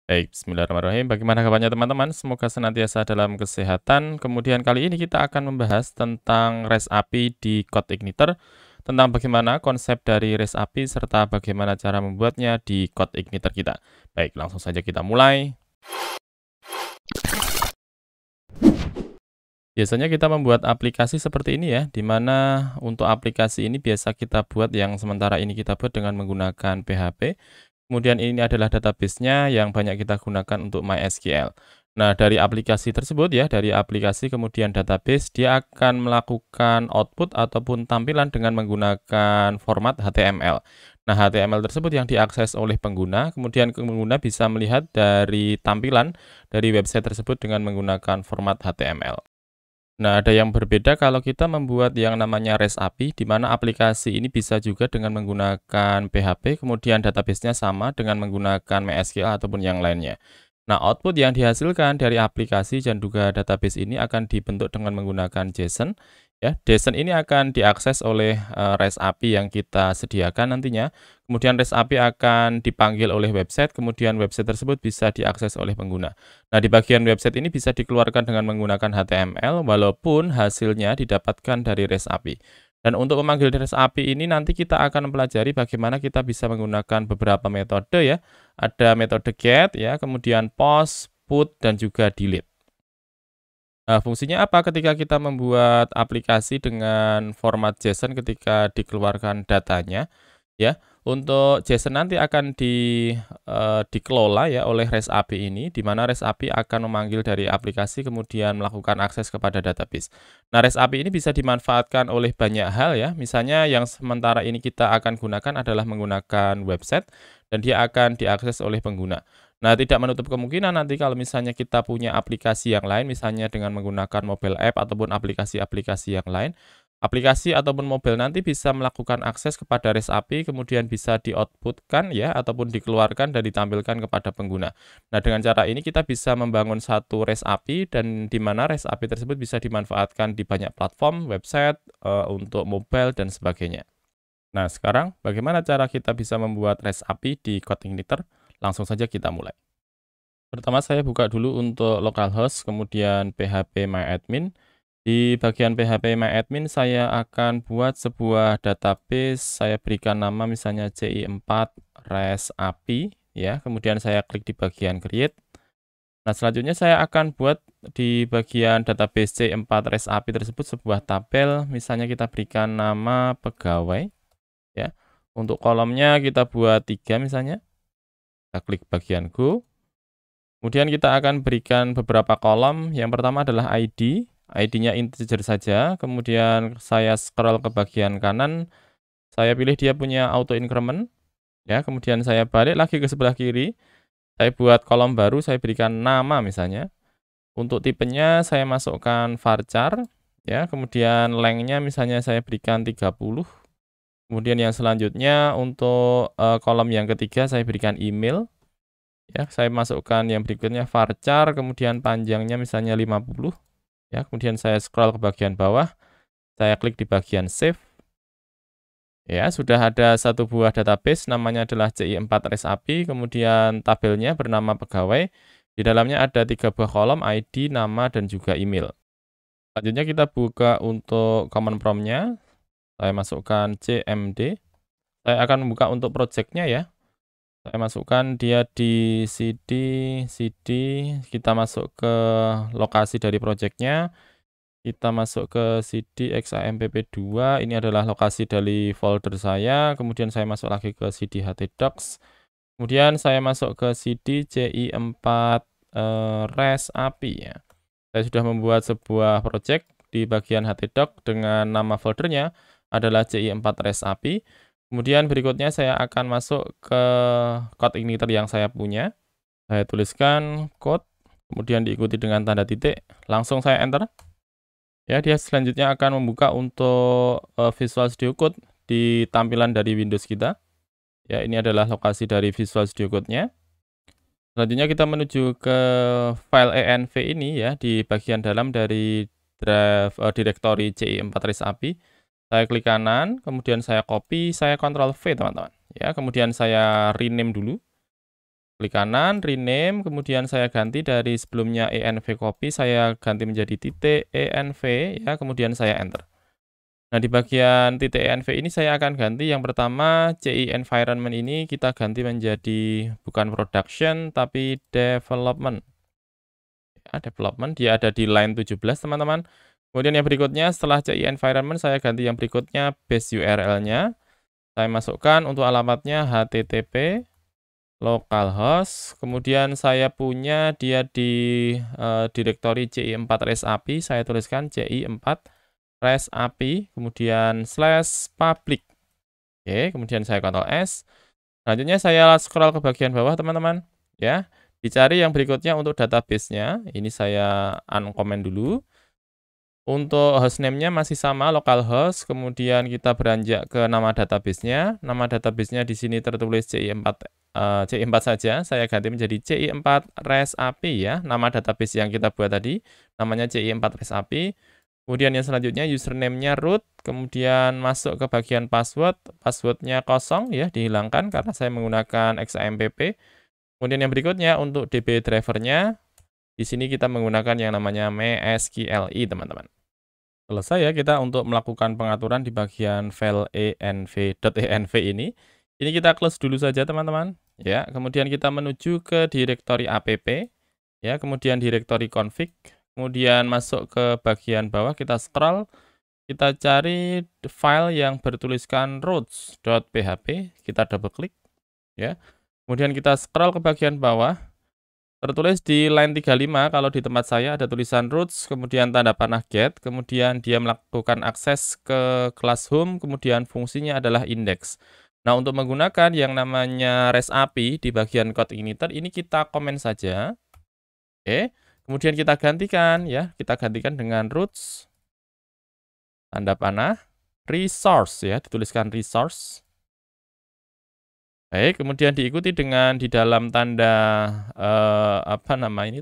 Baik, bismillahirrahmanirrahim. Bagaimana kabarnya teman-teman? Semoga senantiasa dalam kesehatan. Kemudian kali ini kita akan membahas tentang REST API di Code Igniter, tentang bagaimana konsep dari REST API serta bagaimana cara membuatnya di Code Igniter kita. Baik, langsung saja kita mulai. Biasanya kita membuat aplikasi seperti ini ya, di mana untuk aplikasi ini biasa kita buat yang sementara ini kita buat dengan menggunakan PHP. Kemudian ini adalah database-nya yang banyak kita gunakan untuk MySQL. Nah, dari aplikasi tersebut ya, dari aplikasi kemudian database, dia akan melakukan output ataupun tampilan dengan menggunakan format HTML. Nah, HTML tersebut yang diakses oleh pengguna, kemudian pengguna bisa melihat dari tampilan dari website tersebut dengan menggunakan format HTML. Nah, ada yang berbeda kalau kita membuat yang namanya REST API, di mana aplikasi ini bisa juga dengan menggunakan PHP, kemudian database-nya sama dengan menggunakan MySQL ataupun yang lainnya. Nah, output yang dihasilkan dari aplikasi dan juga database ini akan dibentuk dengan menggunakan JSON. Ya, JSON ini akan diakses oleh REST API yang kita sediakan nantinya. Kemudian REST API akan dipanggil oleh website, kemudian website tersebut bisa diakses oleh pengguna. Nah, di bagian website ini bisa dikeluarkan dengan menggunakan HTML, walaupun hasilnya didapatkan dari REST API. Dan untuk memanggil REST API ini nanti kita akan mempelajari bagaimana kita bisa menggunakan beberapa metode ya. Ada metode get ya, kemudian post, put, dan juga delete. Nah, fungsinya apa ketika kita membuat aplikasi dengan format JSON ketika dikeluarkan datanya? Ya, untuk JSON nanti akan dikelola ya oleh REST API ini, di mana REST API akan memanggil dari aplikasi kemudian melakukan akses kepada database. Nah, REST API ini bisa dimanfaatkan oleh banyak hal ya, misalnya yang sementara ini kita akan gunakan adalah menggunakan website dan dia akan diakses oleh pengguna. Nah, tidak menutup kemungkinan nanti kalau misalnya kita punya aplikasi yang lain, misalnya dengan menggunakan mobile app ataupun aplikasi-aplikasi yang lain, aplikasi ataupun mobile nanti bisa melakukan akses kepada REST API, kemudian bisa di-output-kan ya, ataupun dikeluarkan dan ditampilkan kepada pengguna. Nah, dengan cara ini kita bisa membangun satu REST API dan di mana REST API tersebut bisa dimanfaatkan di banyak platform, website, untuk mobile dan sebagainya. Nah, sekarang bagaimana cara kita bisa membuat REST API di Codeigniter? Langsung saja kita mulai. Pertama saya buka dulu untuk localhost, kemudian php-myadmin. Di bagian php-myadmin saya akan buat sebuah database, saya berikan nama misalnya CI4 REST API, ya. Kemudian saya klik di bagian create. Nah, selanjutnya saya akan buat di bagian database C4 REST API tersebut sebuah tabel, misalnya kita berikan nama pegawai, ya. Untuk kolomnya kita buat 3 misalnya. Kita klik bagian go. Kemudian kita akan berikan beberapa kolom. Yang pertama adalah ID. ID-nya integer saja. Kemudian saya scroll ke bagian kanan. Saya pilih dia punya auto increment. Ya, kemudian saya balik lagi ke sebelah kiri. Saya buat kolom baru. Saya berikan nama misalnya. Untuk tipenya saya masukkan varchar. Ya, kemudian length-nya misalnya saya berikan 30. Kemudian yang selanjutnya untuk kolom yang ketiga saya berikan email. Ya, saya masukkan yang berikutnya varchar, kemudian panjangnya misalnya 50, ya, kemudian saya scroll ke bagian bawah, saya klik di bagian save. Ya, sudah ada satu buah database namanya adalah CI4 REST API, kemudian tabelnya bernama pegawai. Di dalamnya ada 3 buah kolom ID, nama, dan juga email. Selanjutnya kita buka untuk command prompt-nya. Saya masukkan cmd. Saya akan membuka untuk project-nya ya. Saya masukkan dia di CD, kita masuk ke lokasi dari project-nya, kita masuk ke CD exampp2, ini adalah lokasi dari folder saya, kemudian saya masuk lagi ke CD htdocs, kemudian saya masuk ke CD CI4 REST API ya. Saya sudah membuat sebuah project di bagian htdoc dengan nama foldernya adalah CI4 REST API. Kemudian berikutnya saya akan masuk ke code igniter yang saya punya. Saya tuliskan code, kemudian diikuti dengan tanda titik, langsung saya enter. Ya, dia selanjutnya akan membuka untuk Visual Studio Code di tampilan dari Windows kita. Ya, ini adalah lokasi dari Visual Studio Code-nya. Selanjutnya kita menuju ke file env ini ya, di bagian dalam dari drive directory CI4 REST API. Saya klik kanan, kemudian saya copy, saya Ctrl V teman-teman. Ya, kemudian saya rename dulu. Klik kanan, rename, kemudian saya ganti dari sebelumnya env copy, saya ganti menjadi titik env, ya, kemudian saya enter. Nah, di bagian titik env ini saya akan ganti yang pertama CI environment ini kita ganti menjadi bukan production, tapi development. Ya, development, dia ada di line 17, teman-teman. Kemudian yang berikutnya setelah CI environment saya ganti yang berikutnya base URL-nya. Saya masukkan untuk alamatnya http localhost, kemudian saya punya dia di direktori CI4 REST API, saya tuliskan CI4 REST API, kemudian /public. Oke, kemudian saya Ctrl S. Selanjutnya saya scroll ke bagian bawah, teman-teman. Ya, dicari yang berikutnya untuk database-nya. Ini saya uncomment dulu. Untuk hostname-nya masih sama, localhost, kemudian kita beranjak ke nama database-nya. Nama database-nya di sini tertulis CI4 saja, saya ganti menjadi CI4 REST API ya, nama database yang kita buat tadi, namanya CI4 REST API. Kemudian yang selanjutnya username-nya root, kemudian masuk ke bagian password, password-nya kosong ya, dihilangkan karena saya menggunakan XAMPP. Kemudian yang berikutnya untuk DB driver-nya, di sini kita menggunakan yang namanya MySQLi, teman-teman. Selesai ya kita untuk melakukan pengaturan di bagian file env.env ini. Ini kita close dulu saja, teman-teman. Ya, kemudian kita menuju ke direktori app, ya, kemudian direktori config, kemudian masuk ke bagian bawah, kita scroll, kita cari file yang bertuliskan routes.php, kita double klik, ya. Kemudian kita scroll ke bagian bawah. Tertulis di line 35, kalau di tempat saya ada tulisan routes, kemudian tanda panah get, kemudian dia melakukan akses ke kelas home, kemudian fungsinya adalah index. Nah, untuk menggunakan yang namanya REST API di bagian code igniter, ini kita komen saja. Oke, kemudian kita gantikan ya, kita gantikan dengan routes, tanda panah, resource ya, dituliskan resource. Baik, kemudian diikuti dengan di dalam tanda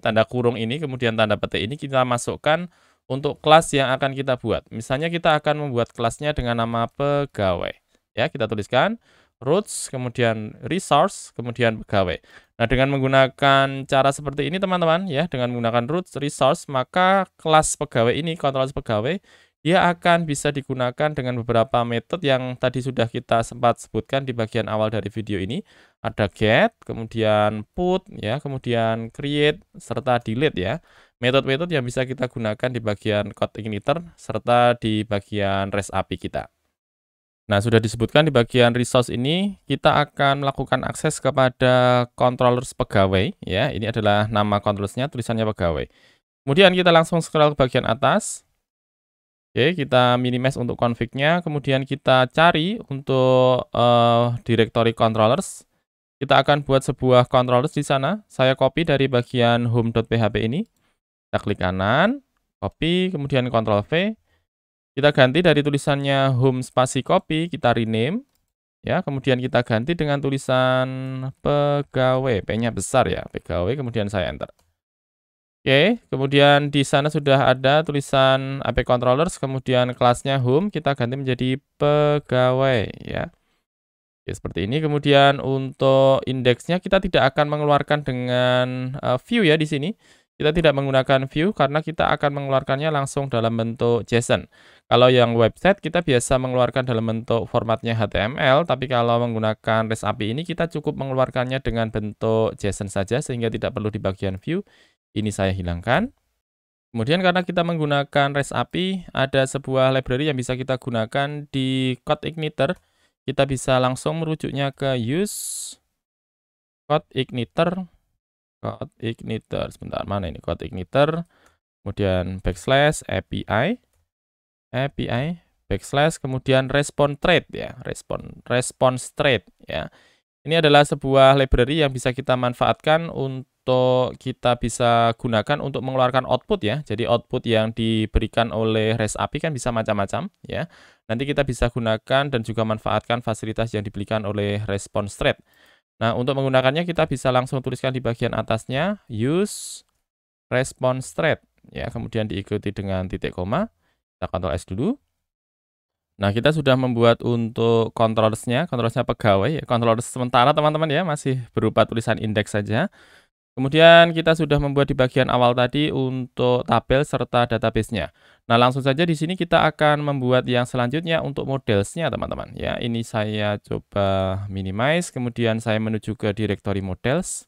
tanda kurung ini, kemudian tanda petik ini kita masukkan untuk kelas yang akan kita buat. Misalnya kita akan membuat kelasnya dengan nama pegawai. Ya, kita tuliskan routes, kemudian resource, kemudian pegawai. Nah, dengan menggunakan cara seperti ini, teman-teman, ya, dengan menggunakan routes, resource, maka kelas pegawai ini, kontrol pegawai, dia akan bisa digunakan dengan beberapa metode yang tadi sudah kita sempat sebutkan di bagian awal dari video ini. Ada get, kemudian put, ya, kemudian create, serta delete ya. Metode-metode yang bisa kita gunakan di bagian code igniter, serta di bagian REST API kita. Nah, sudah disebutkan di bagian resource ini, kita akan melakukan akses kepada controllers pegawai. Ya, ini adalah nama controllersnya, tulisannya pegawai. Kemudian kita langsung scroll ke bagian atas. Oke, kita minimize untuk config-nya, kemudian kita cari untuk directory controllers. Kita akan buat sebuah controllers di sana. Saya copy dari bagian home.php ini. Kita klik kanan, copy, kemudian Ctrl V. Kita ganti dari tulisannya home spasi copy, kita rename. Ya, kemudian kita ganti dengan tulisan pegawai, P-nya besar ya, pegawai, kemudian saya enter. Oke, kemudian di sana sudah ada tulisan app controllers, kemudian kelasnya home, kita ganti menjadi pegawai ya. Oke, seperti ini. Kemudian untuk indeksnya kita tidak akan mengeluarkan dengan view ya di sini. Kita tidak menggunakan view karena kita akan mengeluarkannya langsung dalam bentuk JSON. Kalau yang website kita biasa mengeluarkan dalam bentuk formatnya HTML, tapi kalau menggunakan REST API ini kita cukup mengeluarkannya dengan bentuk JSON saja sehingga tidak perlu di bagian view. Ini saya hilangkan. Kemudian karena kita menggunakan REST API, ada sebuah library yang bisa kita gunakan di code igniter. Kita bisa langsung merujuknya ke use code igniter. Sebentar, mana ini code igniter. Kemudian backslash API, backslash, kemudian response thread ya, response thread ya. Ini adalah sebuah library yang bisa kita manfaatkan untuk kita bisa gunakan untuk mengeluarkan output ya. Jadi output yang diberikan oleh REST API kan bisa macam-macam ya. Nanti kita bisa gunakan dan juga manfaatkan fasilitas yang diberikan oleh response thread. Nah, untuk menggunakannya kita bisa langsung tuliskan di bagian atasnya use response thread ya, kemudian diikuti dengan titik koma. Kita Ctrl S dulu. Nah, kita sudah membuat untuk controls-nya pegawai, ya, controls sementara teman-teman ya, masih berupa tulisan indeks saja. Kemudian kita sudah membuat di bagian awal tadi untuk tabel serta database-nya. Nah, langsung saja di sini kita akan membuat yang selanjutnya untuk models-nya teman-teman ya. Ini saya coba minimize, kemudian saya menuju ke directory models.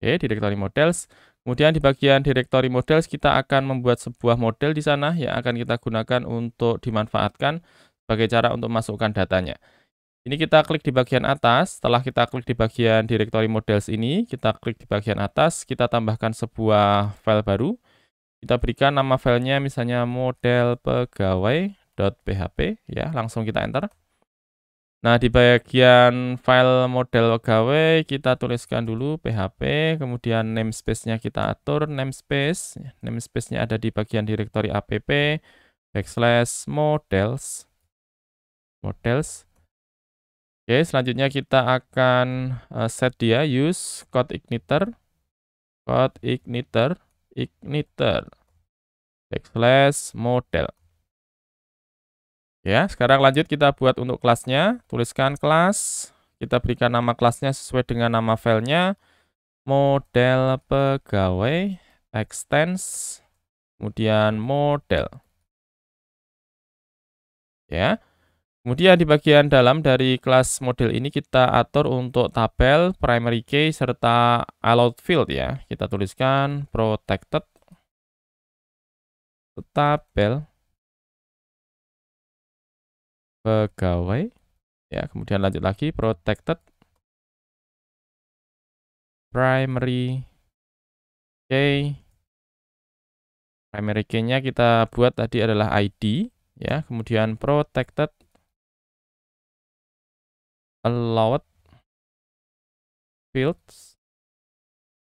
Oke, directory models. Kemudian di bagian directory models kita akan membuat sebuah model di sana yang akan kita gunakan untuk dimanfaatkan sebagai cara untuk masukkan datanya. Ini kita klik di bagian atas, setelah kita klik di bagian directory models ini, kita klik di bagian atas, kita tambahkan sebuah file baru. Kita berikan nama filenya misalnya model pegawai.php ya, langsung kita enter. Nah, di bagian file model pegawai kita tuliskan dulu PHP, kemudian namespace-nya kita atur, namespace-nya ada di bagian directory app /models. Oke, selanjutnya kita akan set dia use code igniter /model. Ya, sekarang lanjut kita buat untuk kelasnya. Tuliskan kelas, kita berikan nama kelasnya sesuai dengan nama filenya, model pegawai, extends, kemudian model. Ya. Kemudian di bagian dalam dari kelas model ini kita atur untuk tabel, primary key, serta allowed field ya. Kita tuliskan protected tabel pegawai. Ya, kemudian lanjut lagi protected primary key. Primary key-nya kita buat tadi adalah ID ya. Kemudian protected allowed fields.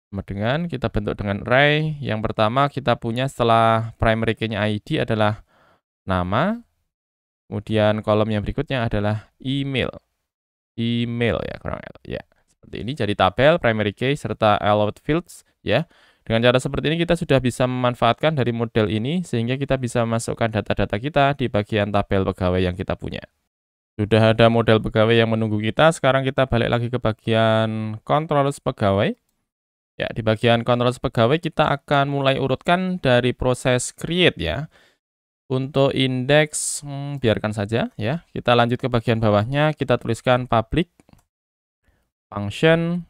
Sama dengan kita bentuk dengan array. Yang pertama kita punya setelah primary key-nya ID adalah nama. Kemudian kolom yang berikutnya adalah email. Email ya, kurang ya. Seperti ini jadi tabel, primary key serta allowed fields ya. Dengan cara seperti ini kita sudah bisa memanfaatkan dari model ini sehingga kita bisa memasukkan data-data kita di bagian tabel pegawai yang kita punya. Sudah ada model pegawai yang menunggu kita, sekarang kita balik lagi ke bagian controls pegawai. Ya, di bagian controls pegawai kita akan mulai urutkan dari proses create ya. Untuk indeks, biarkan saja ya. Kita lanjut ke bagian bawahnya, kita tuliskan public function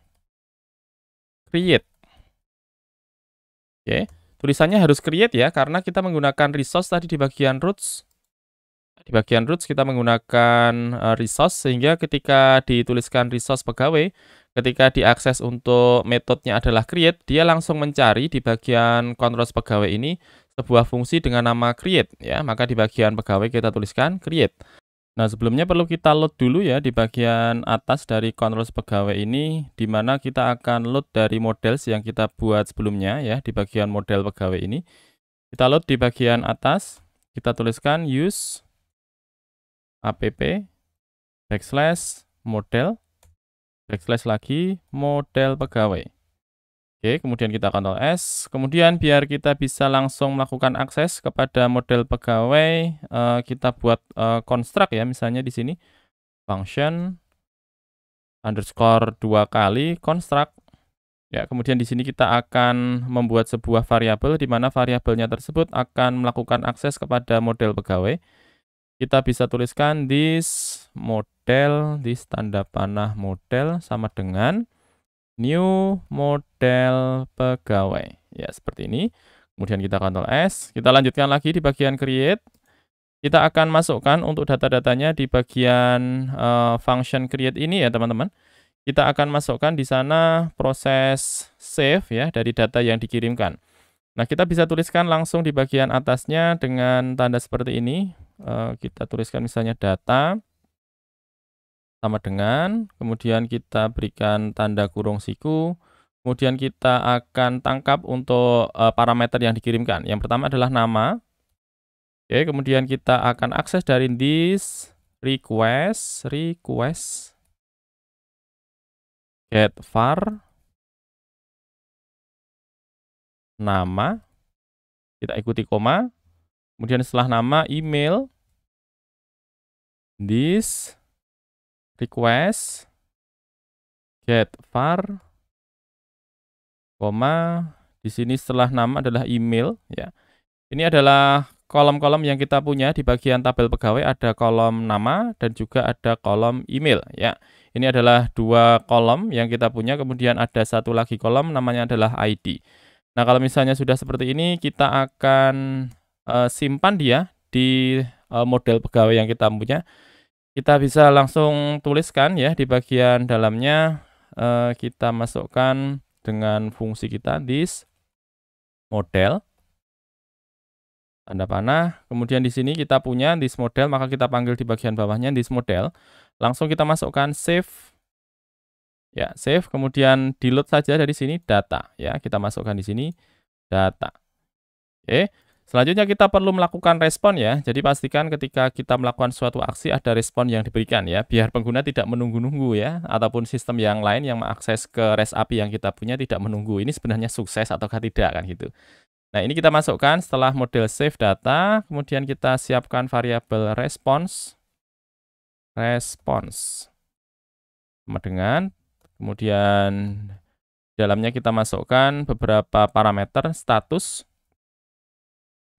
create. Oke, tulisannya harus create ya, karena kita menggunakan resource tadi di bagian roots. Di bagian roots kita menggunakan resource, sehingga ketika dituliskan resource pegawai, ketika diakses untuk metodenya adalah create, dia langsung mencari di bagian controls pegawai ini sebuah fungsi dengan nama create ya, maka di bagian pegawai kita tuliskan create. Nah, sebelumnya perlu kita load dulu ya di bagian atas dari controls pegawai ini, di mana kita akan load dari models yang kita buat sebelumnya ya, di bagian model pegawai ini. Kita load di bagian atas, kita tuliskan use app /model lagi model pegawai. Oke, kemudian kita Ctrl S. Kemudian biar kita bisa langsung melakukan akses kepada model pegawai, kita buat construct ya, misalnya di sini function underscore 2 kali construct. Ya, kemudian di sini kita akan membuat sebuah variabel di mana variabelnya tersebut akan melakukan akses kepada model pegawai. Kita bisa tuliskan this tanda panah model sama dengan new model pegawai. Ya, seperti ini. Kemudian kita Ctrl S. Kita lanjutkan lagi di bagian create. Kita akan masukkan untuk data-datanya di bagian function create ini ya, teman-teman. Kita akan masukkan di sana proses save ya dari data yang dikirimkan. Nah, kita bisa tuliskan langsung di bagian atasnya dengan tanda seperti ini. Kita tuliskan misalnya data sama dengan, kemudian kita berikan tanda kurung siku, kemudian kita akan tangkap untuk parameter yang dikirimkan. Yang pertama adalah nama. Oke, kemudian kita akan akses dari this request get var nama, kita ikuti koma, kemudian setelah nama email, this request get var, koma, di sini setelah nama adalah email ya. Ini adalah kolom-kolom yang kita punya di bagian tabel pegawai, ada kolom nama dan juga ada kolom email ya. Ini adalah dua kolom yang kita punya, kemudian ada satu lagi kolom namanya adalah ID. Nah, kalau misalnya sudah seperti ini, kita akan simpan dia di model pegawai yang kita punya. Kita bisa langsung tuliskan ya di bagian dalamnya, kita masukkan dengan fungsi kita this model, tanda panah, kemudian di sini kita punya this model, maka kita panggil di bagian bawahnya this model. Langsung kita masukkan save, ya save, kemudian di load saja dari sini data, ya kita masukkan di sini data. Oke, selanjutnya kita perlu melakukan respon ya. Jadi pastikan ketika kita melakukan suatu aksi ada respon yang diberikan ya, biar pengguna tidak menunggu-nunggu ya, ataupun sistem yang lain yang mengakses ke REST API yang kita punya tidak menunggu. Ini sebenarnya sukses ataukah tidak kan gitu. Nah, ini kita masukkan setelah model save data, kemudian kita siapkan variabel response sama dengan, kemudian dalamnya kita masukkan beberapa parameter status.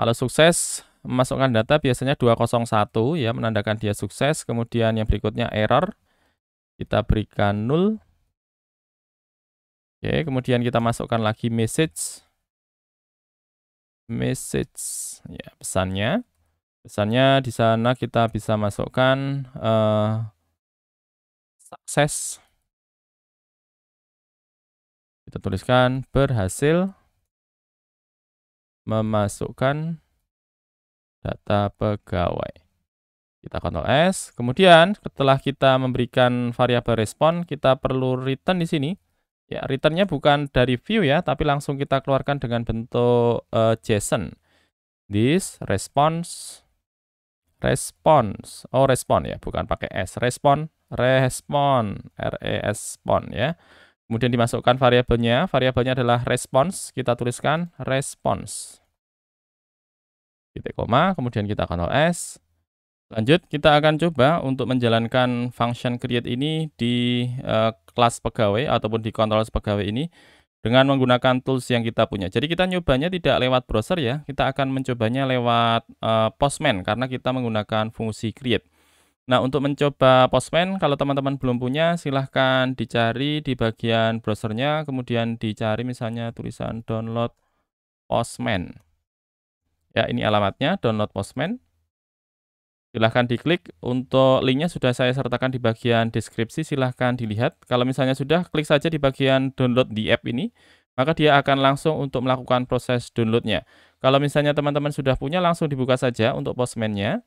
Kalau sukses memasukkan data biasanya 201 ya, menandakan dia sukses. Kemudian yang berikutnya error, kita berikan null. Oke, kemudian kita masukkan lagi message ya, pesannya di sana kita bisa masukkan sukses, kita tuliskan berhasil memasukkan data pegawai. Kita Ctrl S. Kemudian setelah kita memberikan variabel respon, kita perlu return di sini. Ya, returnnya bukan dari view ya, tapi langsung kita keluarkan dengan bentuk JSON. This response. Oh, respon ya, bukan pakai S. Respon ya. Kemudian dimasukkan variabelnya adalah response, kita tuliskan response. Titik koma, kemudian kita Ctrl S. Lanjut, kita akan coba untuk menjalankan function create ini di kelas pegawai ataupun di controls pegawai ini dengan menggunakan tools yang kita punya. Jadi kita nyobanya tidak lewat browser ya, kita akan mencobanya lewat Postman karena kita menggunakan fungsi create. Nah, untuk mencoba Postman, kalau teman-teman belum punya, silahkan dicari di bagian browsernya, kemudian dicari misalnya tulisan download Postman. Ya, ini alamatnya, download Postman. Silahkan diklik, untuk linknya sudah saya sertakan di bagian deskripsi, silahkan dilihat. Kalau misalnya sudah, klik saja di bagian download di app ini, maka dia akan langsung untuk melakukan proses downloadnya. Kalau misalnya teman-teman sudah punya, langsung dibuka saja untuk Postman-nya.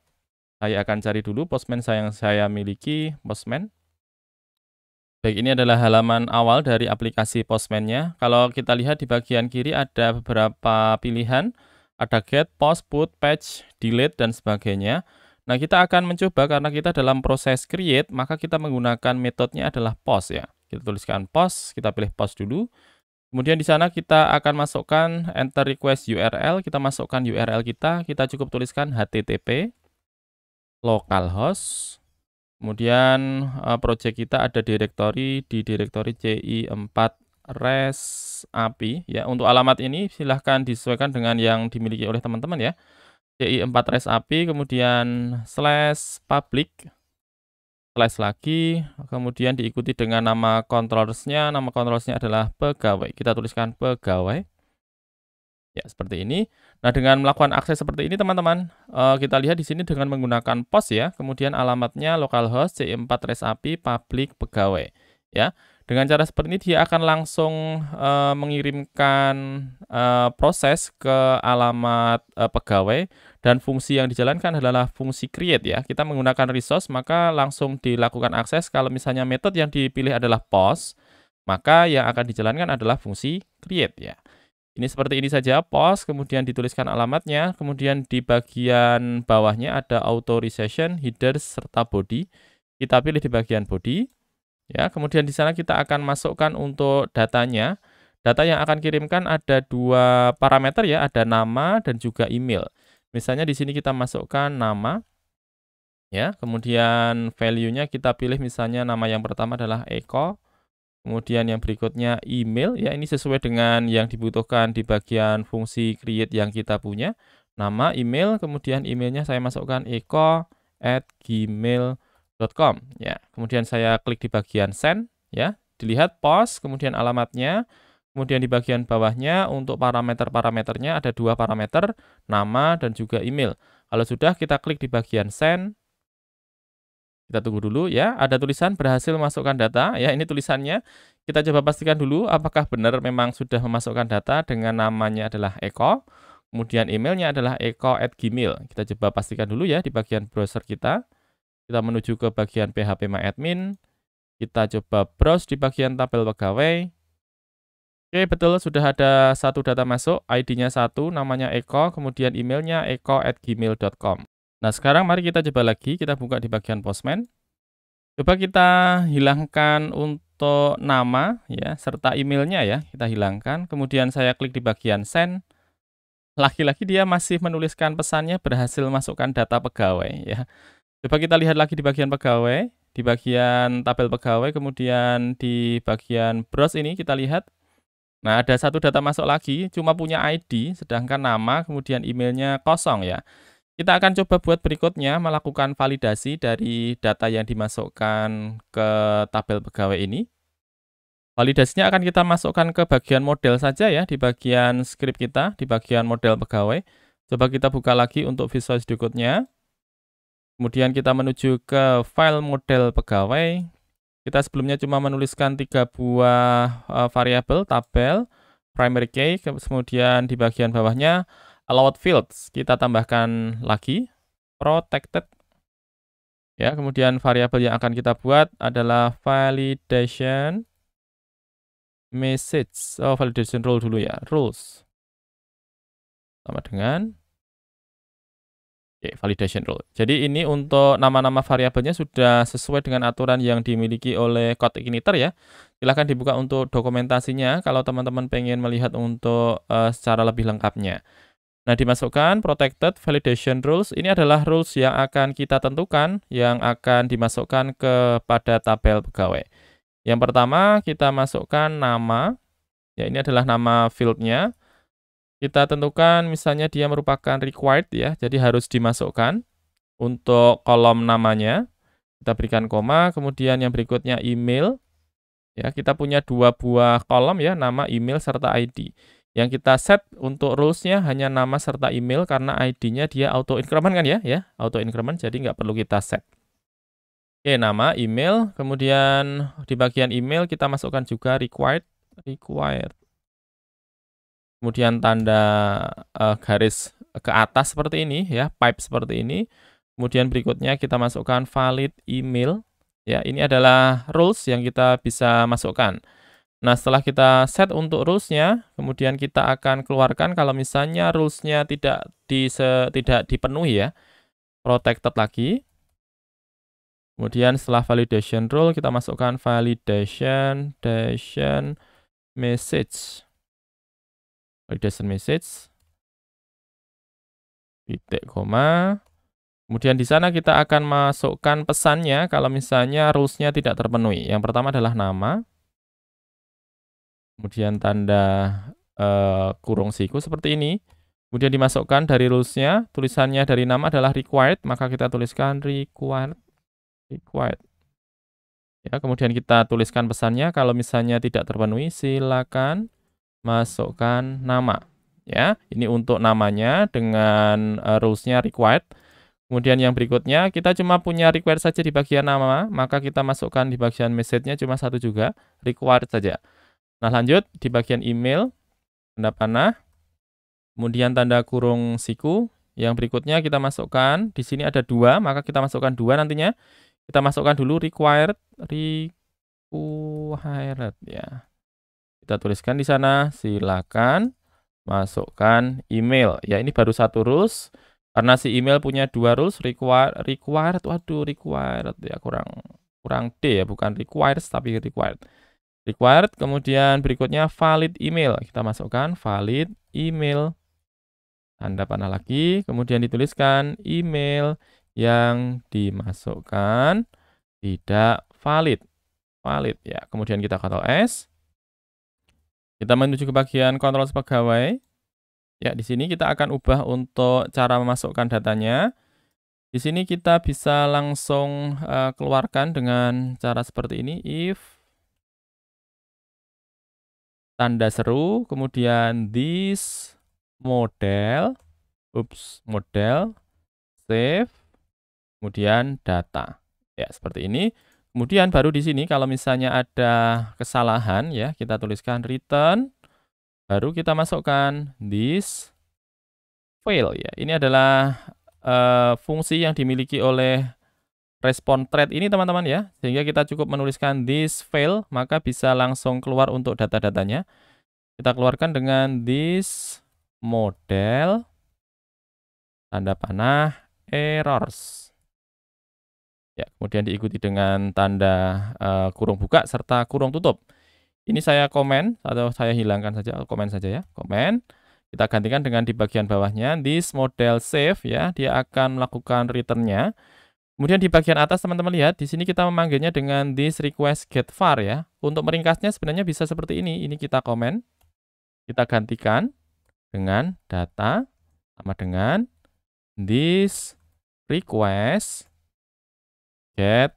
Saya akan cari dulu Postman yang saya miliki, Postman. Baik, ini adalah halaman awal dari aplikasi Postman-nya. Kalau kita lihat di bagian kiri ada beberapa pilihan, ada get, post, put, patch, delete, dan sebagainya. Nah, kita akan mencoba karena kita dalam proses create, maka kita menggunakan metodenya adalah post ya. Kita tuliskan post, kita pilih post dulu. Kemudian di sana kita akan masukkan enter request URL, kita masukkan URL kita cukup tuliskan HTTP localhost. Kemudian project kita ada di direktori CI4 REST API ya. Untuk alamat ini silahkan disesuaikan dengan yang dimiliki oleh teman-teman ya. CI4 REST API, kemudian /public, lagi, kemudian diikuti dengan nama controllersnya. Nama controllersnya adalah pegawai. Kita tuliskan pegawai. Ya, seperti ini. Nah, dengan melakukan akses seperti ini, teman-teman, kita lihat di sini dengan menggunakan post ya. Kemudian alamatnya localhost CI4 REST API public pegawai. Ya, dengan cara seperti ini dia akan langsung mengirimkan proses ke alamat pegawai, dan fungsi yang dijalankan adalah fungsi create ya. Kita menggunakan resource, maka langsung dilakukan akses. Kalau misalnya metode yang dipilih adalah post, maka yang akan dijalankan adalah fungsi create ya. Ini seperti ini saja, post, kemudian dituliskan alamatnya, kemudian di bagian bawahnya ada authorization, header, serta body. Kita pilih di bagian body. Ya, kemudian di sana kita akan masukkan untuk datanya. Data yang akan kirimkan ada dua parameter ya, ada nama dan juga email. Misalnya di sini kita masukkan nama. Ya, kemudian value-nya kita pilih misalnya nama yang pertama adalah Eko, kemudian yang berikutnya email, ya ini sesuai dengan yang dibutuhkan di bagian fungsi create yang kita punya. Nama, email, kemudian emailnya saya masukkan eko@gmail.com. Ya, kemudian saya klik di bagian send, ya, dilihat post, kemudian alamatnya, kemudian di bagian bawahnya untuk parameter-parameternya ada 2 parameter, nama dan juga email. Kalau sudah kita klik di bagian send. Kita tunggu dulu ya, ada tulisan berhasil memasukkan data, ya ini tulisannya. Kita coba pastikan dulu apakah benar memang sudah memasukkan data dengan namanya adalah Eko, kemudian emailnya adalah eko@gmail. Kita coba pastikan dulu ya di bagian browser kita. Kita menuju ke bagian phpMyAdmin, kita coba browse di bagian tabel pegawai. Oke, betul sudah ada satu data masuk, ID-nya 1, namanya Eko, kemudian emailnya eko@gmail.com. Nah, sekarang mari kita coba lagi, kita buka di bagian Postman. Coba kita hilangkan untuk nama ya, serta emailnya ya, kita hilangkan. Kemudian saya klik di bagian send. Lagi-lagi dia masih menuliskan pesannya berhasil masukkan data pegawai ya. Coba kita lihat lagi di bagian pegawai, di bagian tabel pegawai, kemudian di bagian browse ini kita lihat. Nah, ada satu data masuk lagi, cuma punya ID, sedangkan nama, kemudian emailnya kosong ya. Kita akan coba buat berikutnya, melakukan validasi dari data yang dimasukkan ke tabel pegawai ini. Validasinya akan kita masukkan ke bagian model saja ya, di bagian script kita, di bagian model pegawai. Coba kita buka lagi untuk Visual Studio Code-nya. Kemudian kita menuju ke file model pegawai. Kita sebelumnya cuma menuliskan 3 buah variabel, tabel, primary key, kemudian di bagian bawahnya allowed fields, kita tambahkan lagi protected. Ya, kemudian variabel yang akan kita buat adalah validation message. Oh, validation rule dulu ya, rules. Sama dengan validation rule. Jadi ini untuk nama-nama variabelnya sudah sesuai dengan aturan yang dimiliki oleh CodeIgniter ya. Silahkan dibuka untuk dokumentasinya kalau teman-teman pengen melihat untuk secara lebih lengkapnya. Nah, dimasukkan protected validation rules. Ini adalah rules yang akan kita tentukan, yang akan dimasukkan kepada tabel pegawai. Yang pertama, kita masukkan nama. Ya, ini adalah nama field-nya. Kita tentukan misalnya dia merupakan required ya, jadi harus dimasukkan untuk kolom namanya. Kita berikan koma, kemudian yang berikutnya email. Ya, kita punya 2 buah kolom ya, nama, email, serta ID. Yang kita set untuk rules-nya hanya nama serta email karena ID-nya dia auto increment kan ya, auto increment, jadi nggak perlu kita set. Oke, nama, email, kemudian di bagian email kita masukkan juga required. Kemudian tanda garis ke atas seperti ini ya, pipe seperti ini. Kemudian berikutnya kita masukkan valid email. Ya, ini adalah rules yang kita bisa masukkan. Nah, setelah kita set untuk rules-nya, kemudian kita akan keluarkan kalau misalnya rules-nya tidak dipenuhi ya. Protected lagi. Kemudian setelah validation rule, kita masukkan validation message. Validation message. Titik koma. Kemudian di sana kita akan masukkan pesannya kalau misalnya rules-nya tidak terpenuhi. Yang pertama adalah nama. Kemudian tanda kurung siku seperti ini. Kemudian dimasukkan dari rules-nya, tulisannya dari nama adalah required, maka kita tuliskan required. Ya, kemudian kita tuliskan pesannya, kalau misalnya tidak terpenuhi, silakan masukkan nama. Ya, ini untuk namanya dengan rules-nya required. Kemudian yang berikutnya, kita cuma punya required saja di bagian nama, maka kita masukkan di bagian message-nya cuma satu juga, required saja. Nah, lanjut di bagian email, tanda panah, kemudian tanda kurung siku. Yang berikutnya kita masukkan, di sini ada 2, maka kita masukkan 2 nantinya. Kita masukkan dulu required ya. Kita tuliskan di sana, silakan masukkan email. Ya, ini baru satu rules. Karena si email punya 2 rules, required, required ya, kurang D ya, bukan required tapi required. Required, kemudian berikutnya valid email. Kita masukkan valid email. Tanda panah lagi, kemudian dituliskan email yang dimasukkan tidak valid. Valid ya. Kemudian kita Ctrl S. Kita menuju ke bagian kontrol pegawai. Ya, di sini kita akan ubah untuk cara memasukkan datanya. Di sini kita bisa langsung keluarkan dengan cara seperti ini, if tanda seru, kemudian this model, model, save, kemudian data. Ya, seperti ini. Kemudian baru di sini kalau misalnya ada kesalahan ya, kita tuliskan return, baru kita masukkan this fail ya. Ini adalah fungsi yang dimiliki oleh respon thread ini teman-teman ya. Sehingga kita cukup menuliskan this fail, maka bisa langsung keluar untuk data-datanya. Kita keluarkan dengan this model tanda panah errors. Ya, kemudian diikuti dengan tanda kurung buka serta kurung tutup. Ini saya komen atau saya hilangkan saja, komen saja ya, komen. Kita gantikan dengan di bagian bawahnya this model save ya, dia akan melakukan return-nya. Kemudian di bagian atas teman-teman lihat, di sini kita memanggilnya dengan this request get var ya. Untuk meringkasnya sebenarnya bisa seperti ini. Ini kita komen, kita gantikan dengan data sama dengan this request get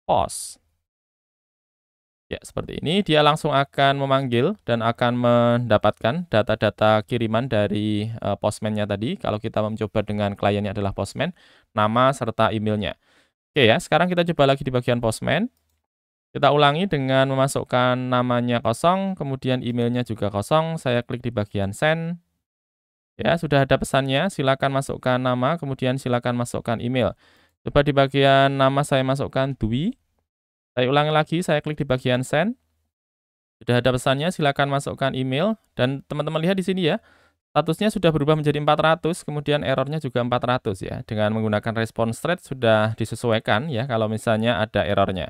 post. Ya, seperti ini dia langsung akan memanggil dan akan mendapatkan data-data kiriman dari postman-nya tadi. Kalau kita mencoba dengan kliennya adalah postman, nama serta emailnya. Oke ya, sekarang kita coba lagi di bagian postman. Kita ulangi dengan memasukkan namanya kosong, kemudian emailnya juga kosong. Saya klik di bagian send. Ya, sudah ada pesannya, silakan masukkan nama, kemudian silakan masukkan email. Coba di bagian nama saya masukkan Dwi. Saya ulangi lagi, saya klik di bagian send. Sudah ada pesannya, silakan masukkan email. Dan teman-teman lihat di sini ya, statusnya sudah berubah menjadi 400, kemudian errornya juga 400 ya. Dengan menggunakan response thread sudah disesuaikan ya, kalau misalnya ada errornya.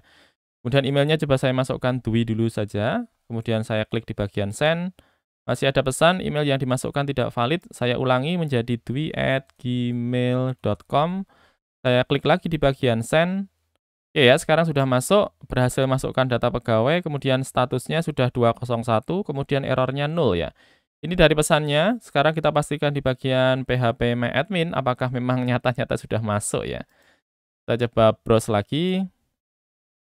Kemudian emailnya coba saya masukkan Dwi dulu saja. Kemudian saya klik di bagian send. Masih ada pesan, email yang dimasukkan tidak valid. Saya ulangi menjadi dwi@gmail.com. Saya klik lagi di bagian send. Oke ya, sekarang sudah masuk, berhasil masukkan data pegawai, kemudian statusnya sudah 201, kemudian errornya 0 ya. Ini dari pesannya, sekarang kita pastikan di bagian PHP My Admin, apakah memang nyata-nyata sudah masuk ya. Kita coba browse lagi.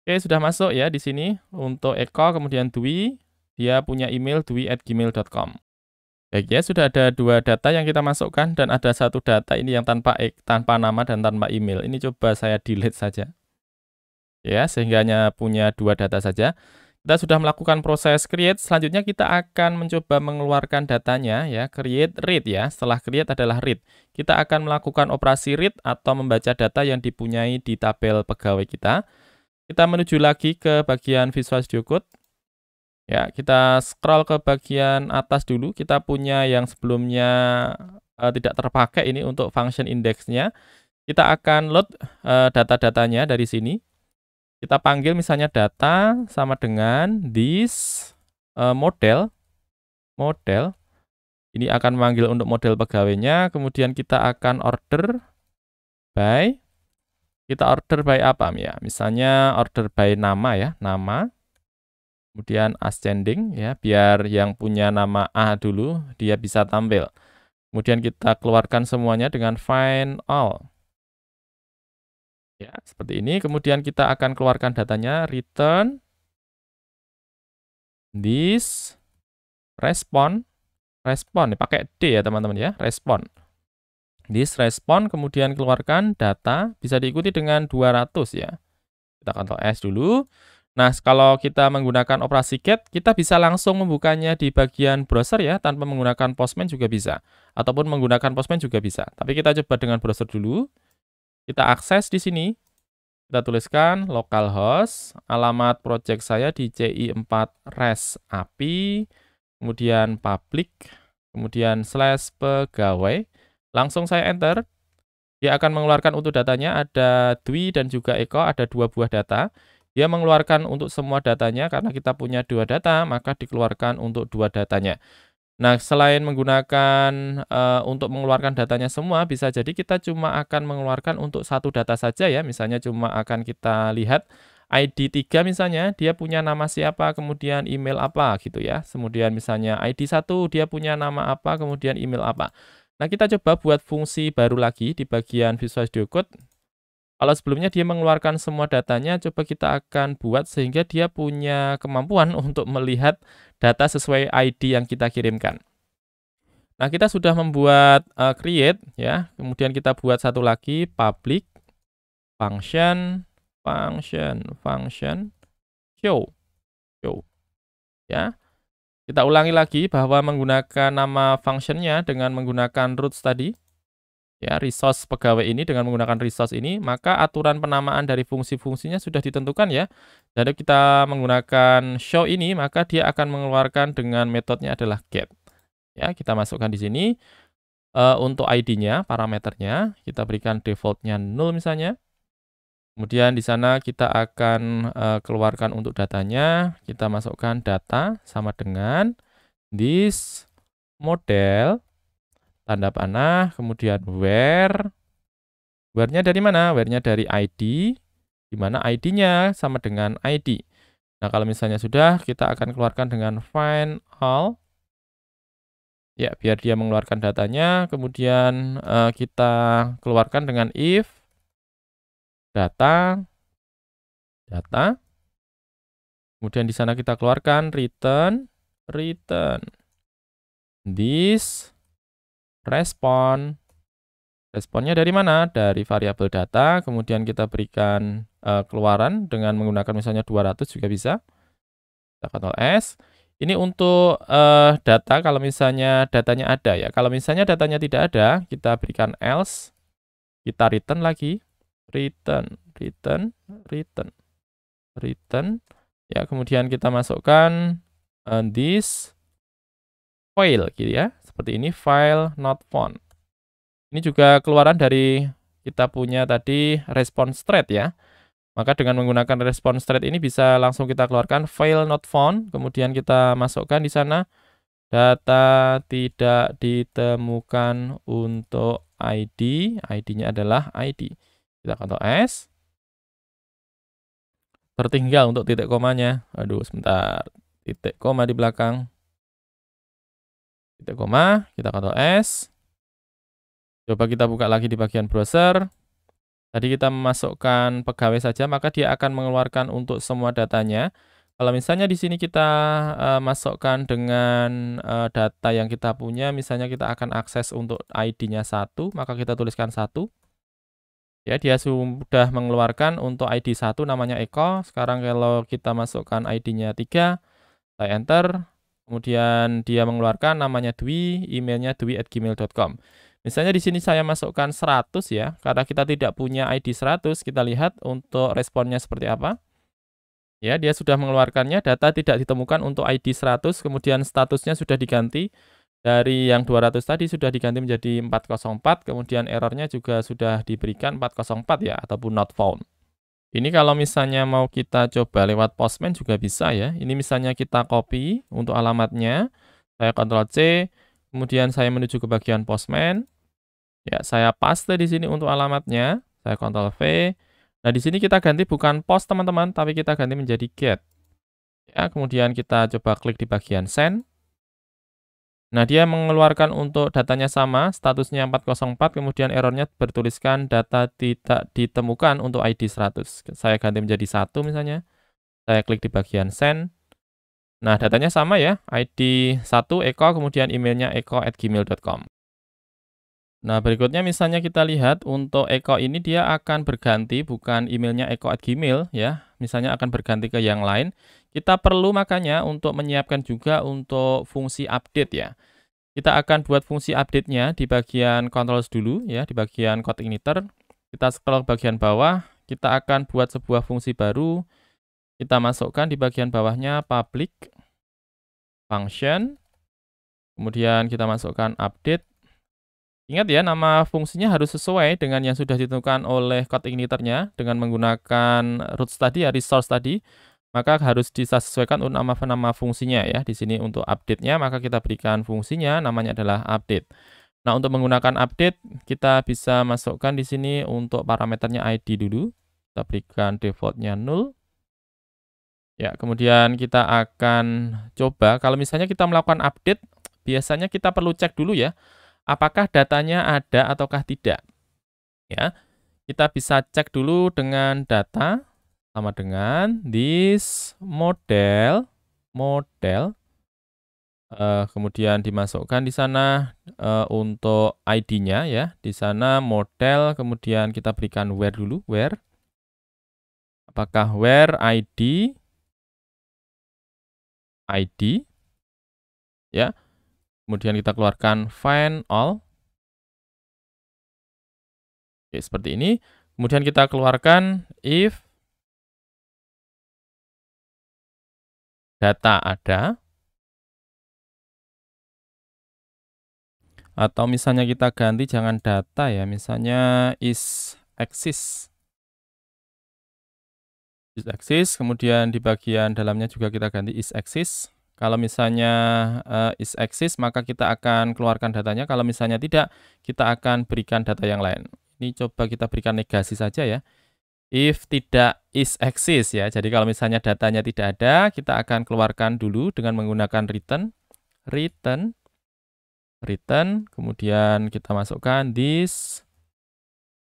Oke, sudah masuk ya di sini, untuk Eko, kemudian Dwi, dia punya email dwi@gmail.com. Baik ya, sudah ada 2 data yang kita masukkan, dan ada 1 data ini yang tanpa nama dan tanpa email. Ini coba saya delete saja. Ya, sehingga hanya punya 2 data saja. Kita sudah melakukan proses create, selanjutnya kita akan mencoba mengeluarkan datanya ya, create read ya. Setelah create adalah read. Kita akan melakukan operasi read atau membaca data yang dipunyai di tabel pegawai kita. Kita menuju lagi ke bagian Visual Studio Code. Ya, kita scroll ke bagian atas dulu. Kita punya yang sebelumnya tidak terpakai ini untuk function index-nya. Kita akan load data-datanya dari sini. Kita panggil misalnya data sama dengan this model. Ini akan memanggil untuk model pegawainya, kemudian kita akan order by. Kita order by apa ya? Misalnya order by nama ya, nama. Kemudian ascending ya, biar yang punya nama A dulu dia bisa tampil. Kemudian kita keluarkan semuanya dengan find all. Ya, seperti ini. Kemudian kita akan keluarkan datanya, return this respond pakai D ya teman-teman ya, respond. This respond, kemudian keluarkan data, bisa diikuti dengan 200 ya. Kita Ctrl S dulu. Nah, kalau kita menggunakan operasi get, kita bisa langsung membukanya di bagian browser ya, tanpa menggunakan Postman juga bisa. Ataupun menggunakan Postman juga bisa. Tapi kita coba dengan browser dulu. Kita akses di sini. Kita tuliskan localhost, alamat project saya di CI4 REST API, kemudian public, kemudian /pegawai. Langsung saya enter. Dia akan mengeluarkan untuk datanya, ada Dwi dan juga Eko, ada 2 buah data. Dia mengeluarkan untuk semua datanya, karena kita punya 2 data, maka dikeluarkan untuk 2 datanya. Nah, selain menggunakan, untuk mengeluarkan datanya semua, bisa jadi kita cuma akan mengeluarkan untuk satu data saja ya, misalnya cuma akan kita lihat ID 3 misalnya, dia punya nama siapa, kemudian email apa gitu ya. Kemudian misalnya ID 1 dia punya nama apa, kemudian email apa. Nah, kita coba buat fungsi baru lagi di bagian Visual Studio Code. Kalau sebelumnya dia mengeluarkan semua datanya, coba kita akan buat sehingga dia punya kemampuan untuk melihat data sesuai ID yang kita kirimkan. Nah, kita sudah membuat, create ya, kemudian kita buat satu lagi public function function show show ya. Kita ulangi lagi bahwa menggunakan nama function-nya dengan menggunakan roots tadi. Ya, resource pegawai ini dengan menggunakan resource ini, maka aturan penamaan dari fungsi-fungsinya sudah ditentukan ya. Jadi kita menggunakan show ini, maka dia akan mengeluarkan dengan metodenya adalah get. Ya, kita masukkan di sini, untuk ID-nya, parameternya, kita berikan default-nya 0 misalnya. Kemudian di sana kita akan, keluarkan untuk datanya, kita masukkan data sama dengan this model tanda panah, kemudian where-nya dari mana? Where-nya dari ID, di mana ID-nya sama dengan ID. Nah, kalau misalnya sudah, kita akan keluarkan dengan find all. Ya, biar dia mengeluarkan datanya, kemudian kita keluarkan dengan if data, kemudian di sana kita keluarkan return this responnya dari mana? Dari variabel data, kemudian kita berikan keluaran dengan menggunakan misalnya 200 juga bisa. Kita Ctrl S. Ini untuk data kalau misalnya datanya ada ya. Kalau misalnya datanya tidak ada, kita berikan else. Kita return lagi. Return. Ya, kemudian kita masukkan this file gitu ya. Seperti ini, file not found. Ini juga keluaran dari kita punya tadi response thread ya. Maka dengan menggunakan response thread ini bisa langsung kita keluarkan file not found, kemudian kita masukkan di sana data tidak ditemukan untuk ID, ID-nya adalah ID. Kita Ctrl S. Tertinggal untuk titik komanya. Aduh, sebentar. Titik koma di belakang. Titik koma, kita Ctrl S. Coba kita buka lagi di bagian browser. Tadi kita memasukkan pegawai saja, maka dia akan mengeluarkan untuk semua datanya. Kalau misalnya di sini kita masukkan dengan data yang kita punya, misalnya kita akan akses untuk ID-nya 1, maka kita tuliskan 1. Ya, dia sudah mengeluarkan untuk ID 1 namanya Eko. Sekarang kalau kita masukkan ID-nya 3, saya enter. Kemudian dia mengeluarkan namanya Dwi, emailnya dwi@gmail.com. Misalnya di sini saya masukkan 100 ya, karena kita tidak punya ID 100, kita lihat untuk responnya seperti apa. Ya, dia sudah mengeluarkannya, data tidak ditemukan untuk ID 100, kemudian statusnya sudah diganti. Dari yang 200 tadi sudah diganti menjadi 404, kemudian errornya juga sudah diberikan 404 ya, ataupun not found. Ini kalau misalnya mau kita coba lewat Postman juga bisa ya. Ini misalnya kita copy untuk alamatnya, saya Ctrl C, kemudian saya menuju ke bagian Postman. Ya, saya paste di sini untuk alamatnya, saya Ctrl V. Nah, di sini kita ganti bukan post teman-teman, tapi kita ganti menjadi get. Ya, kemudian kita coba klik di bagian send. Nah, dia mengeluarkan untuk datanya sama, statusnya 404, kemudian errornya bertuliskan data tidak ditemukan untuk ID 100. Saya ganti menjadi 1 misalnya. Saya klik di bagian send. Nah, datanya sama ya, ID 1 Eko, kemudian emailnya eko@gmail.com. Nah, berikutnya misalnya kita lihat untuk Eko ini dia akan berganti, bukan emailnya eko@gmail ya, misalnya akan berganti ke yang lain. Kita perlu makanya untuk menyiapkan juga untuk fungsi update ya. Kita akan buat fungsi update-nya di bagian controls dulu ya, di bagian code igniter. Kita scroll ke bagian bawah, kita akan buat sebuah fungsi baru. Kita masukkan di bagian bawahnya public function. Kemudian kita masukkan update. Ingat ya, nama fungsinya harus sesuai dengan yang sudah ditentukan oleh code igniter-nya dengan menggunakan roots tadi ya, resource tadi. maka harus disesuaikan untuk nama fungsinya ya. Di sini untuk update-nya maka kita berikan fungsinya namanya adalah update. Nah, untuk menggunakan update kita bisa masukkan di sini untuk parameternya ID dulu. Kita berikan default-nya 0. Ya, kemudian kita akan coba kalau misalnya kita melakukan update, biasanya kita perlu cek dulu ya, apakah datanya ada ataukah tidak. Ya, kita bisa cek dulu dengan data sama dengan this model, kemudian dimasukkan di sana untuk ID-nya ya. Di sana model, kemudian kita berikan where dulu, where. Apakah where ID ya. Kemudian kita keluarkan find all. Oke, seperti ini. Kemudian kita keluarkan if data ada, atau misalnya kita ganti jangan data ya, misalnya is exist. Is exist, kemudian di bagian dalamnya juga kita ganti is exist. Kalau misalnya is exist, maka kita akan keluarkan datanya. Kalau misalnya tidak, kita akan berikan data yang lain. Ini coba kita berikan negasi saja ya. If tidak is exist ya. Jadi kalau misalnya datanya tidak ada, kita akan keluarkan dulu dengan menggunakan return, kemudian kita masukkan this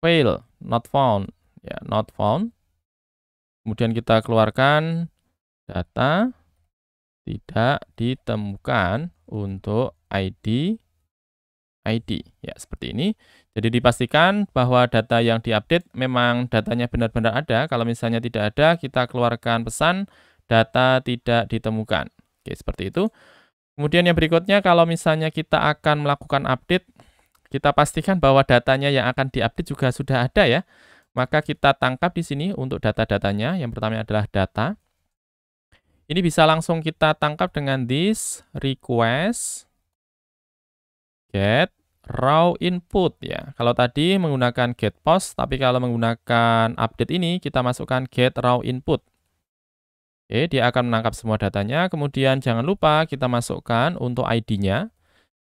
fail, not found, ya, not found. Kemudian kita keluarkan data tidak ditemukan untuk ID, ya seperti ini. Jadi dipastikan bahwa data yang diupdate memang datanya benar-benar ada. Kalau misalnya tidak ada, kita keluarkan pesan data tidak ditemukan. Oke, seperti itu. Kemudian yang berikutnya, kalau misalnya kita akan melakukan update, kita pastikan bahwa datanya yang akan diupdate juga sudah ada ya. Maka kita tangkap di sini untuk data-datanya. Yang pertama adalah data. Ini bisa langsung kita tangkap dengan this request get raw input ya. Kalau tadi menggunakan get post, tapi kalau menggunakan update ini kita masukkan get raw input. Oke, dia akan menangkap semua datanya. Kemudian jangan lupa kita masukkan untuk ID-nya,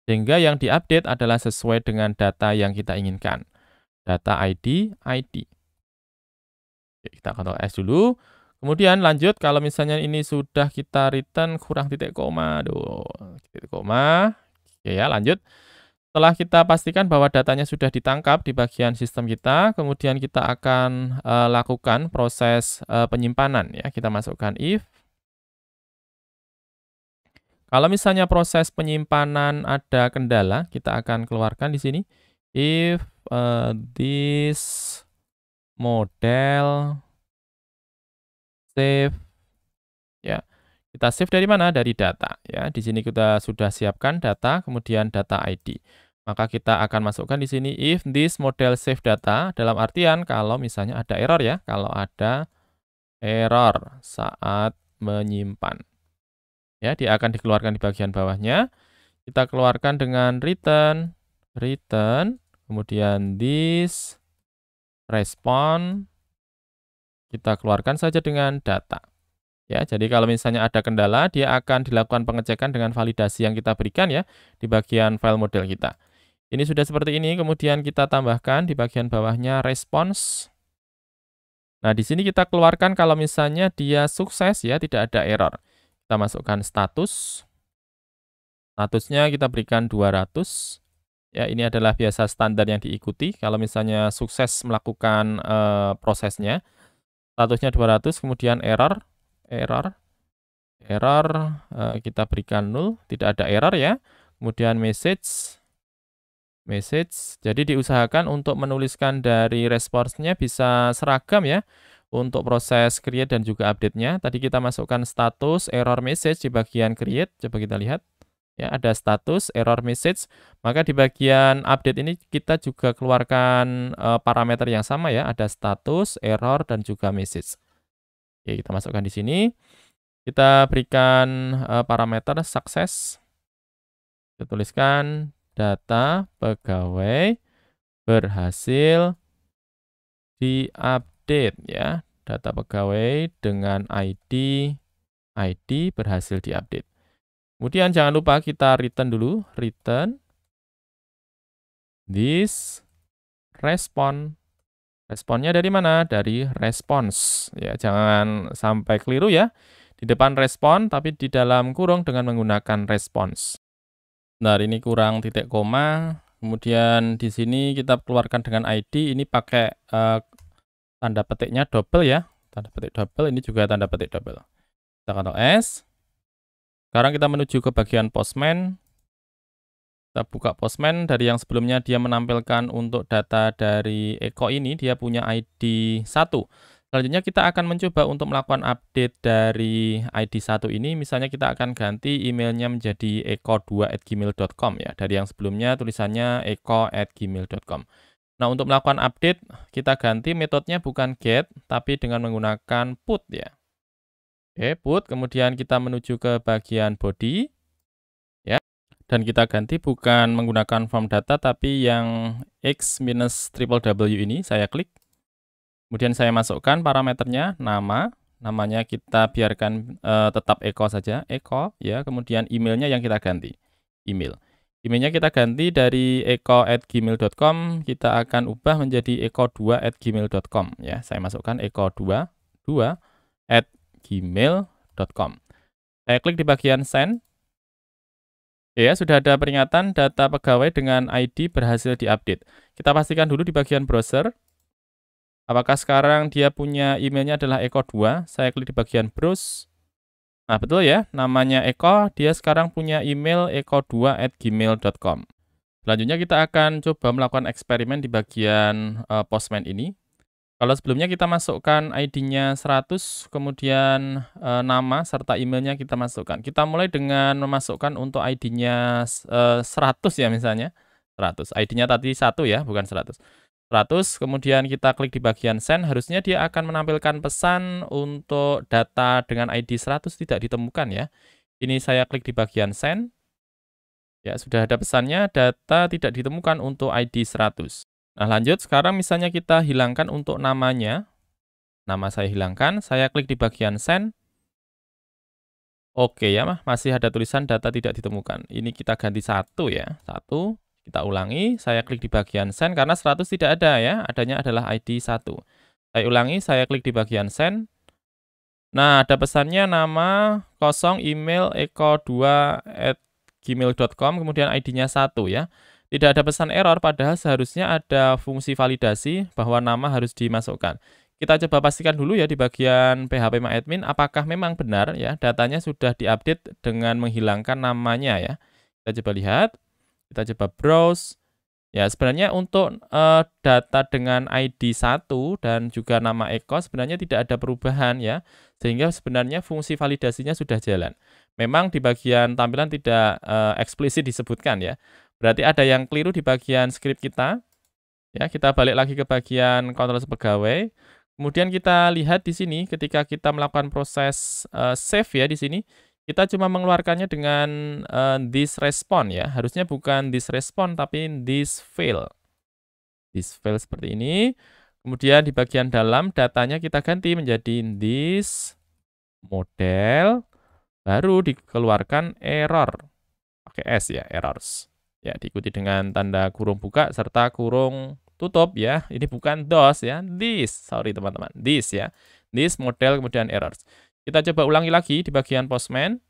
sehingga yang diupdate adalah sesuai dengan data yang kita inginkan. Data ID. Oke, kita Ctrl S dulu. Kemudian lanjut, kalau misalnya ini sudah kita return kurang titik koma, titik koma. Oke ya, lanjut. Setelah kita pastikan bahwa datanya sudah ditangkap di bagian sistem kita, kemudian kita akan lakukan proses penyimpanan ya. Kita masukkan if. Kalau misalnya proses penyimpanan ada kendala, kita akan keluarkan di sini if this model save ya. Kita save dari mana? Dari data ya. Di sini kita sudah siapkan data, kemudian data ID. Maka kita akan masukkan di sini if this model save data, dalam artian kalau misalnya ada error ya, kalau ada error saat menyimpan. Ya, dia akan dikeluarkan di bagian bawahnya. Kita keluarkan dengan return, kemudian this respond, kita keluarkan saja dengan data. Ya, jadi kalau misalnya ada kendala, dia akan dilakukan pengecekan dengan validasi yang kita berikan ya di bagian file model kita. Ini sudah seperti ini, kemudian kita tambahkan di bagian bawahnya response. Nah, di sini kita keluarkan kalau misalnya dia sukses ya, tidak ada error. Kita masukkan status. Statusnya kita berikan 200. Ya, ini adalah biasa standar yang diikuti kalau misalnya sukses melakukan prosesnya. Statusnya 200, kemudian error, kita berikan 0, tidak ada error ya. Kemudian message. Jadi diusahakan untuk menuliskan dari responsnya bisa seragam ya untuk proses create dan juga update-nya. Tadi kita masukkan status error message di bagian create. Coba kita lihat. Ya, ada status error message. Maka di bagian update ini kita juga keluarkan parameter yang sama ya. Ada status, error, dan juga message. Oke, kita masukkan di sini. Kita berikan parameter success. Kita tuliskan data pegawai berhasil diupdate ya. data pegawai dengan ID berhasil diupdate. Kemudian jangan lupa kita return dulu, return this respond. Responnya dari mana? Dari response. Ya, jangan sampai keliru ya. Di depan respon, tapi di dalam kurung dengan menggunakan response. Nah, ini kurang titik koma. Kemudian di sini kita keluarkan dengan ID. Ini pakai tanda petiknya double ya. Tanda petik double, ini juga tanda petik double. Kita Ctrl S. Sekarang kita menuju ke bagian Postman. Kita buka Postman, dari yang sebelumnya dia menampilkan untuk data dari Eko ini, dia punya ID 1. Selanjutnya kita akan mencoba untuk melakukan update dari ID 1 ini, misalnya kita akan ganti emailnya menjadi eko2@gmail.com ya, dari yang sebelumnya tulisannya eko@gmail.com. Nah, untuk melakukan update, kita ganti metodenya bukan get, tapi dengan menggunakan put ya. Oke, put, kemudian kita menuju ke bagian body. Dan kita ganti bukan menggunakan form data, tapi yang X-ww ini, saya klik. Kemudian saya masukkan parameternya, namanya kita biarkan tetap Eko saja, Eko, ya. Kemudian emailnya yang kita ganti, Emailnya kita ganti dari eko@gmail.com, kita akan ubah menjadi eko2@gmail.com, ya. Saya masukkan eko2@gmail.com. Saya klik di bagian send. Ya, sudah ada peringatan data pegawai dengan ID berhasil diupdate. Kita pastikan dulu di bagian browser. Apakah sekarang dia punya emailnya adalah Eko2? Saya klik di bagian browse. Nah, betul ya, namanya Eko, dia sekarang punya email eko2@gmail.com. Selanjutnya kita akan coba melakukan eksperimen di bagian Postman ini. Kalau sebelumnya kita masukkan ID-nya 100, kemudian nama serta emailnya kita masukkan. Kita mulai dengan memasukkan untuk ID-nya 100 ya misalnya. 100. ID-nya tadi 1 ya, bukan 100. 100, kemudian kita klik di bagian send, harusnya dia akan menampilkan pesan untuk data dengan ID 100 tidak ditemukan ya. Ini saya klik di bagian send. Ya, sudah ada pesannya, data tidak ditemukan untuk ID 100. Nah, lanjut, sekarang misalnya kita hilangkan untuk namanya. Nama saya hilangkan, saya klik di bagian send. Oke ya, masih ada tulisan data tidak ditemukan. Ini kita ganti 1 ya, 1. Kita ulangi, saya klik di bagian send, karena 100 tidak ada ya, adanya adalah ID 1. Saya ulangi, saya klik di bagian send. Nah, ada pesannya nama kosong, email eko2@gmail.com, kemudian ID-nya 1 ya. Tidak ada pesan error, padahal seharusnya ada fungsi validasi bahwa nama harus dimasukkan. Kita coba pastikan dulu ya di bagian phpMyAdmin, apakah memang benar ya, datanya sudah diupdate dengan menghilangkan namanya ya. Kita coba lihat, kita coba browse. Ya, sebenarnya untuk data dengan ID 1 dan juga nama Eko sebenarnya tidak ada perubahan ya, sehingga sebenarnya fungsi validasinya sudah jalan. Memang di bagian tampilan tidak eksplisit disebutkan ya. Berarti ada yang keliru di bagian script kita. Ya, kita balik lagi ke bagian kontrol pegawai. Kemudian kita lihat di sini ketika kita melakukan proses save ya di sini, kita cuma mengeluarkannya dengan this respond ya. Harusnya bukan this respond tapi this fail. This fail seperti ini. Kemudian di bagian dalam datanya kita ganti menjadi this model, baru dikeluarkan error. Pakai S ya, errors. Ya, diikuti dengan tanda kurung buka serta kurung tutup ya. Ini bukan DOS ya, this. Sorry teman-teman, this ya. This model kemudian errors. Kita coba ulangi lagi di bagian Postman.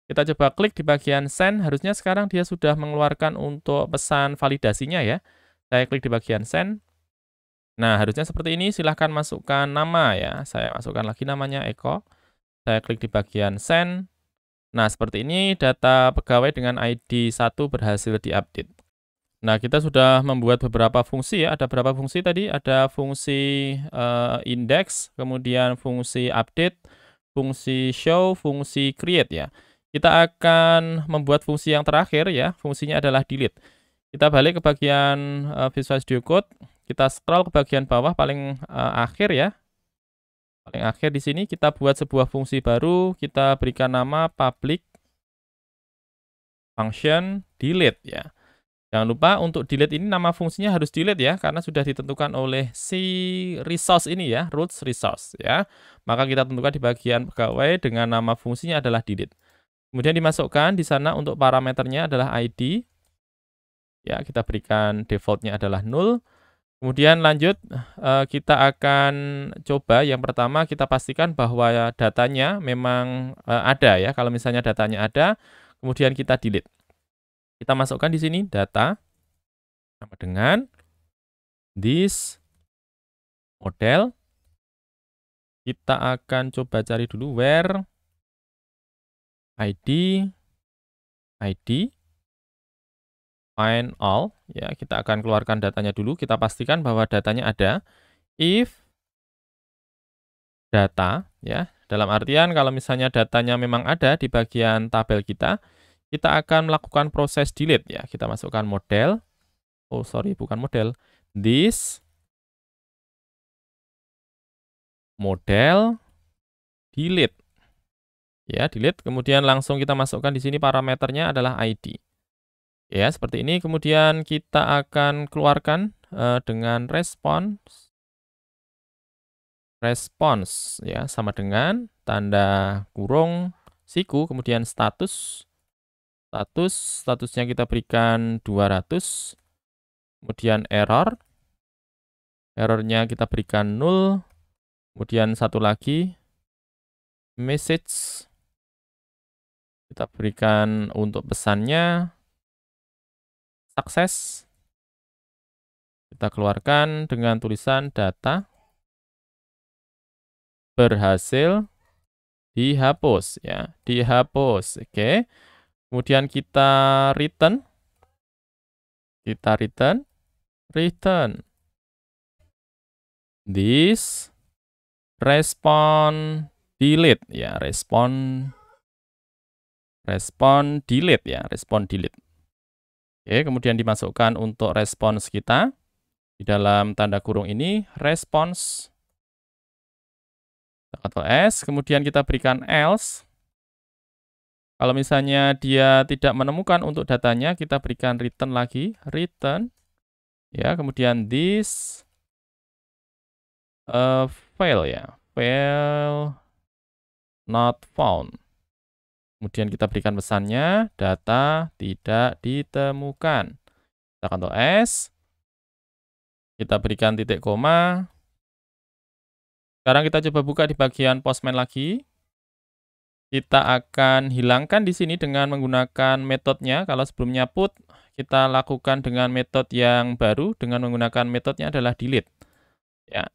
Kita coba klik di bagian send, harusnya sekarang dia sudah mengeluarkan untuk pesan validasinya ya. Saya klik di bagian send. Nah, harusnya seperti ini, silahkan masukkan nama ya. Saya masukkan lagi namanya Eko. Saya klik di bagian send. Nah, seperti ini data pegawai dengan ID 1 berhasil diupdate. Nah, kita sudah membuat beberapa fungsi ya. Ada berapa fungsi tadi? Ada fungsi index, kemudian fungsi update, fungsi show, fungsi create ya. Kita akan membuat fungsi yang terakhir ya. Fungsinya adalah delete. Kita balik ke bagian Visual Studio Code. Kita scroll ke bagian bawah paling akhir ya. Paling akhir di sini kita buat sebuah fungsi baru, kita berikan nama public function delete ya. Jangan lupa untuk delete ini nama fungsinya harus delete ya, karena sudah ditentukan oleh si resource ini ya, root resource ya. Maka kita tentukan di bagian pegawai dengan nama fungsinya adalah delete. Kemudian dimasukkan di sana untuk parameternya adalah ID. Ya, kita berikan defaultnya adalah 0. Kemudian lanjut, kita akan coba yang pertama kita pastikan bahwa datanya memang ada ya. Kalau misalnya datanya ada, kemudian kita delete. Kita masukkan di sini data sama dengan this model. Kita akan coba cari dulu where ID find all ya, kita akan keluarkan datanya dulu, kita pastikan bahwa datanya ada. If data ya, dalam artian kalau misalnya datanya memang ada di bagian tabel kita akan melakukan proses delete ya. Kita masukkan model, bukan model, this model delete. Ya, delete, kemudian langsung kita masukkan di sini parameternya adalah ID. Ya, seperti ini. Kemudian kita akan keluarkan dengan response ya, sama dengan tanda kurung siku, kemudian statusnya kita berikan 200. Kemudian errornya kita berikan 0. Kemudian satu lagi message, kita berikan untuk pesannya sukses. Kita keluarkan dengan tulisan data berhasil dihapus ya, dihapus. Oke. Kemudian kita return this respond delete ya, respond delete ya, respond delete. Oke, kemudian dimasukkan untuk respons kita di dalam tanda kurung ini response atau S, kemudian kita berikan else. Kalau misalnya dia tidak menemukan untuk datanya, kita berikan return lagi, return ya, kemudian this fail ya, fail not found. Kemudian kita berikan pesannya, data tidak ditemukan. Kita Ctrl S. Kita berikan titik koma. Sekarang kita coba buka di bagian Postman lagi. Kita akan hilangkan di sini dengan menggunakan metodenya. Kalau sebelumnya put, kita lakukan dengan metode yang baru dengan menggunakan metodenya adalah delete. Ya.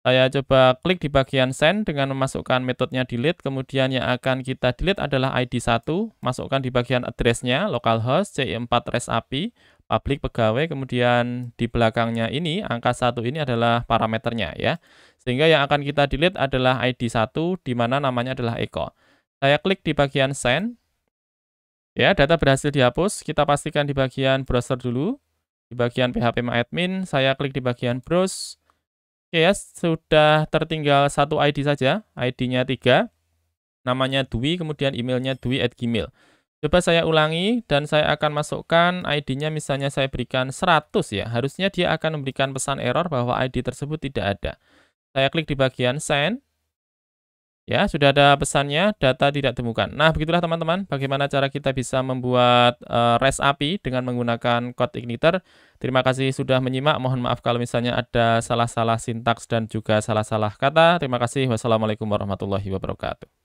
Saya coba klik di bagian send dengan memasukkan metodenya delete, kemudian yang akan kita delete adalah ID 1, masukkan di bagian address-nya, localhost, C4 REST API, public pegawai, kemudian di belakangnya ini, angka 1 ini adalah parameternya ya. Sehingga yang akan kita delete adalah ID 1, di mana namanya adalah echo. Saya klik di bagian send, ya data berhasil dihapus, kita pastikan di bagian browser dulu, di bagian phpMyAdmin, saya klik di bagian browse. Oke ya, sudah tertinggal satu ID saja, ID-nya 3, namanya Dwi, kemudian emailnya dwi@gmail. Coba saya ulangi, dan saya akan masukkan ID-nya, misalnya saya berikan 100 ya, harusnya dia akan memberikan pesan error bahwa ID tersebut tidak ada. Saya klik di bagian send, ya sudah ada pesannya, data tidak ditemukan. Nah, begitulah teman-teman, bagaimana cara kita bisa membuat REST API dengan menggunakan code igniter. Terima kasih sudah menyimak, mohon maaf kalau misalnya ada salah-salah sintaks dan juga salah-salah kata. Terima kasih, wassalamualaikum warahmatullahi wabarakatuh.